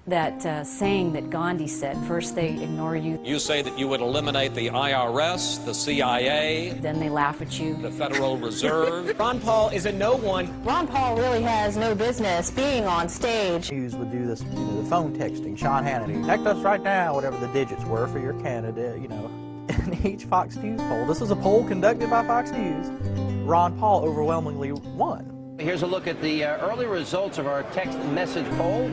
that saying that Gandhi said, first they ignore you. You say that you would eliminate the IRS, the CIA, Then they laugh at you. the Federal Reserve. Ron Paul is a no one. Ron Paul really has no business being on stage. News would do this, the phone texting, Sean Hannity, text us right now, whatever the digits were for your candidate, In each Fox News poll, this was a poll conducted by Fox News, Ron Paul overwhelmingly won. Here's a look at the early results of our text message poll.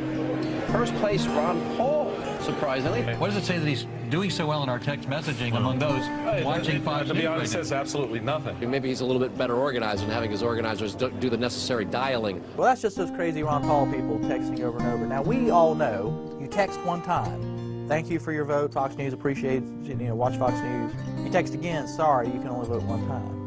First place, Ron Paul, surprisingly. What does it say that he's doing so well in our text messaging among those watching Fox News? To be honest, it says absolutely nothing. Maybe he's a little bit better organized and having his organizers do the necessary dialing. Well, that's just those crazy Ron Paul people texting over and over. Now, we all know you text one time. Thank you for your vote. Fox News appreciates, watch Fox News. You text again, sorry, you can only vote one time.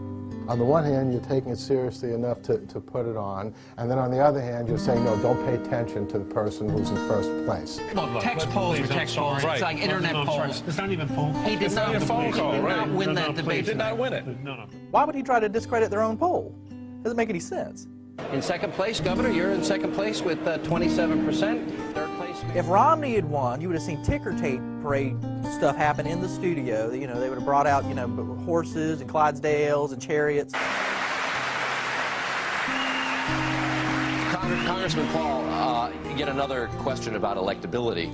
On the one hand, you're taking it seriously enough to put it on, and then on the other hand, you're saying, no, don't pay attention to the person who's in first place. Well, text polls are text polls. It's like internet polls. It's not even phone calls. He did not win that debate. He did not win it. No. Why would he try to discredit their own poll? Doesn't make any sense. In second place, Governor, you're in second place with 27%. Third place. If Romney had won, you would have seen ticker tape parade stuff happen in the studio. They would have brought out, horses and Clydesdales and chariots. Congressman Paul, yet another question about electability.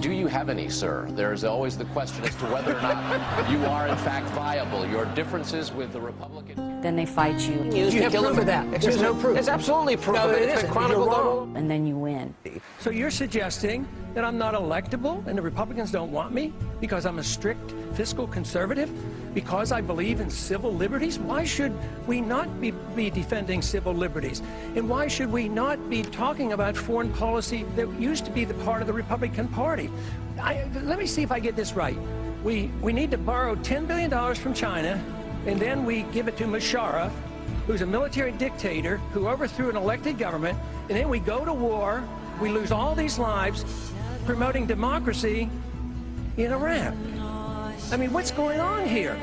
Do you have any, sir? There's always the question as to whether or not you are, in fact, viable. Your differences with the Republicans. Then they fight you. You have proof of that. There's no proof. There's absolutely proof of it. It's been chronicled all. And then you win. So you're suggesting that I'm not electable and the Republicans don't want me because I'm a strict fiscal conservative? Because I believe in civil liberties? Why should we not be defending civil liberties? And why should we not be talking about foreign policy that used to be the part of the Republican Party? Let me see if I get this right. We need to borrow $10 billion from China, and then we give it to Musharraf, who's a military dictator who overthrew an elected government, and then we go to war, we lose all these lives promoting democracy in Iraq. I mean, what's going on here?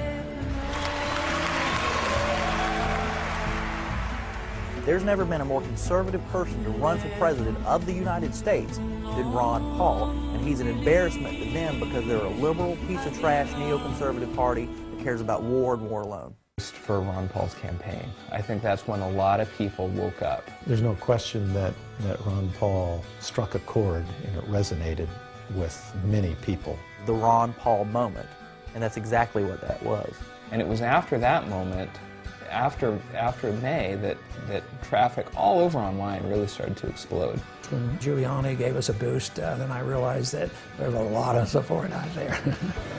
There's never been a more conservative person to run for president of the United States than Ron Paul, and he's an embarrassment to them because they're a liberal, piece of trash, neoconservative party that cares about war and war alone. For Ron Paul's campaign. I think that's when a lot of people woke up. There's no question that Ron Paul struck a chord and it resonated with many people. The Ron Paul moment, and that's exactly what that was. And it was after that moment, after May, that traffic all over online really started to explode. When Giuliani gave us a boost, then I realized that there's a lot of support out there.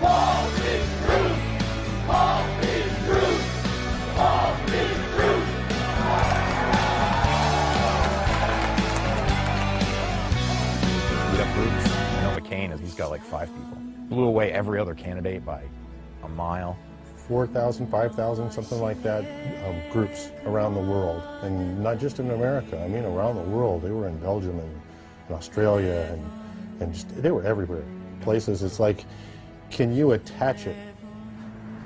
Paul is true. Paul is true. Paul is true. Beat up groups. I know McCain he's got like 5 people. Blew away every other candidate by a mile. 4,000, 5,000, something like that, groups around the world. And not just in America, I mean around the world. They were in Belgium and Australia and just, they were everywhere. Places, it's like, can you attach it?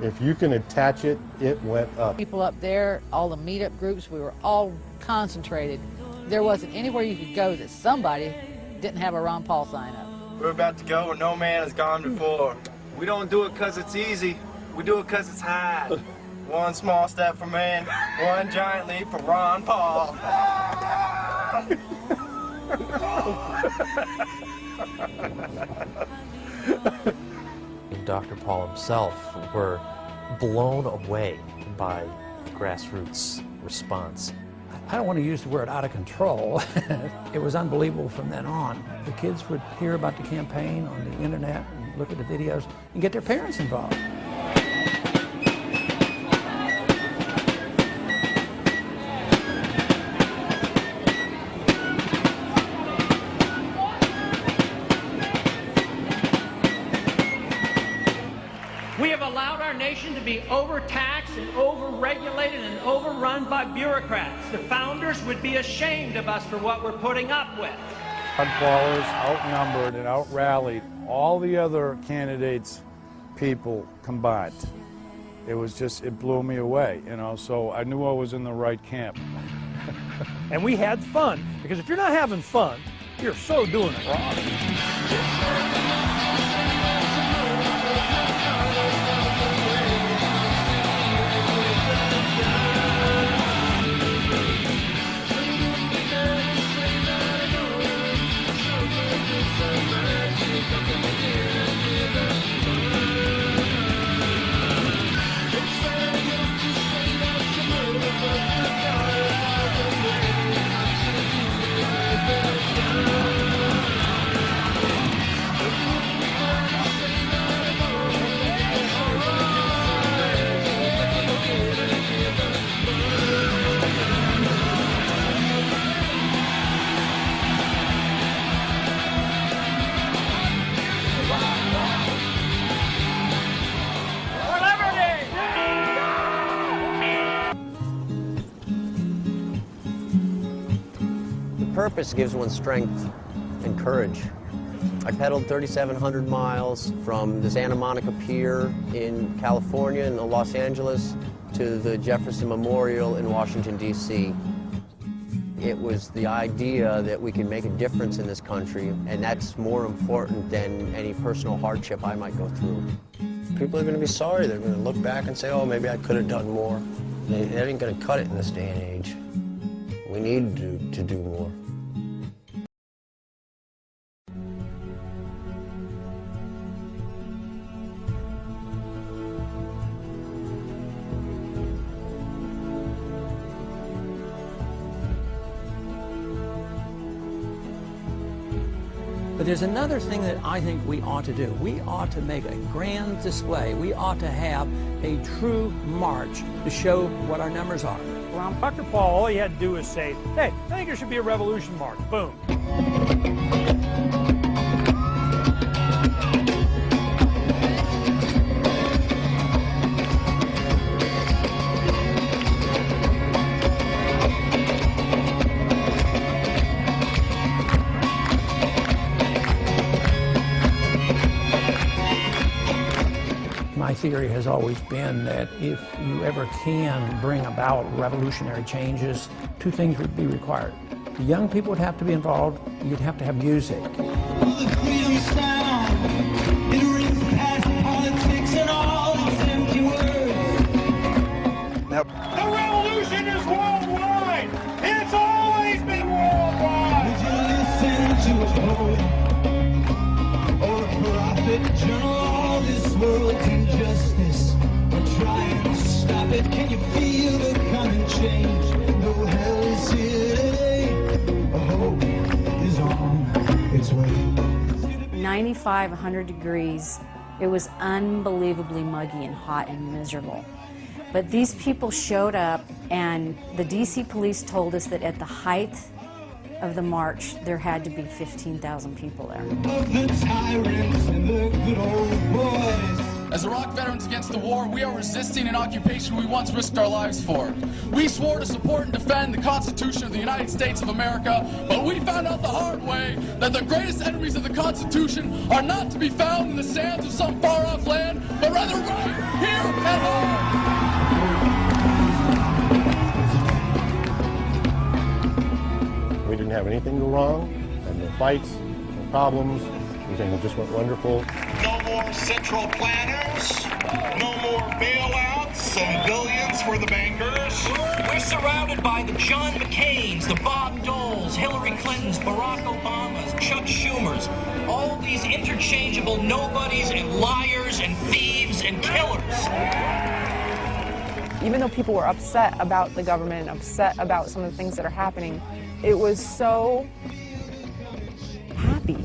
If you can attach it, it went up. People up there, all the meetup groups, we were all concentrated. There wasn't anywhere you could go that somebody didn't have a Ron Paul sign up. We're about to go where no man has gone before. We don't do it because it's easy. We do it because it's hard. One small step for man, one giant leap for Ron Paul. Dr. Paul himself were blown away by the grassroots response. I don't want to use the word out of control. It was unbelievable from then on. The kids would hear about the campaign on the internet and look at the videos and get their parents involved. We have allowed our nation to be overtaxed and overregulated and overrun by bureaucrats. The founders would be ashamed of us for what we're putting up with. Ron Paul is outnumbered and out-rallied all the other candidates' people combined. It was just, it blew me away, so I knew I was in the right camp. And we had fun, because if you're not having fun, You're so doing it wrong. Purpose gives one strength and courage. I pedaled 3,700 miles from the Santa Monica Pier in California and Los Angeles to the Jefferson Memorial in Washington, D.C. It was the idea that we can make a difference in this country, and that's more important than any personal hardship I might go through. People are going to be sorry. They're going to look back and say, oh, maybe I could have done more. That ain't going to cut it in this day and age. We need to do more. But there's another thing that I think we ought to do. We ought to make a grand display. We ought to have a true march to show what our numbers are. Dr. Paul, all he had to do was say, hey, I think there should be a revolution march. Boom. My theory has always been that if you ever can bring about revolutionary changes, two things would be required. The young people would have to be involved. You'd have to have music. Now, the revolution is worldwide. It's always been worldwide. Would you listen to a poet or a prophet? Journal all this world's injustice and try and stop it. Can you feel the coming change? No hell is here today. Hope is on its way. 95, 100 degrees. It was unbelievably muggy and hot and miserable. But these people showed up, and the DC police told us that at the height of the march, there had to be 15,000 people there. As Iraq Veterans Against the War, we are resisting an occupation we once risked our lives for. We swore to support and defend the Constitution of the United States of America, but we found out the hard way that the greatest enemies of the Constitution are not to be found in the sands of some far-off land, but rather right here at home. We didn't have anything go wrong, had no fights, no problems, everything just went wonderful. No more central planners, no more bailouts and billions for the bankers. We're surrounded by the John McCains, the Bob Doles, Hillary Clintons, Barack Obamas, Chuck Schumers, all these interchangeable nobodies and liars and thieves and killers. Even though people were upset about the government, upset about some of the things that are happening, it was so happy.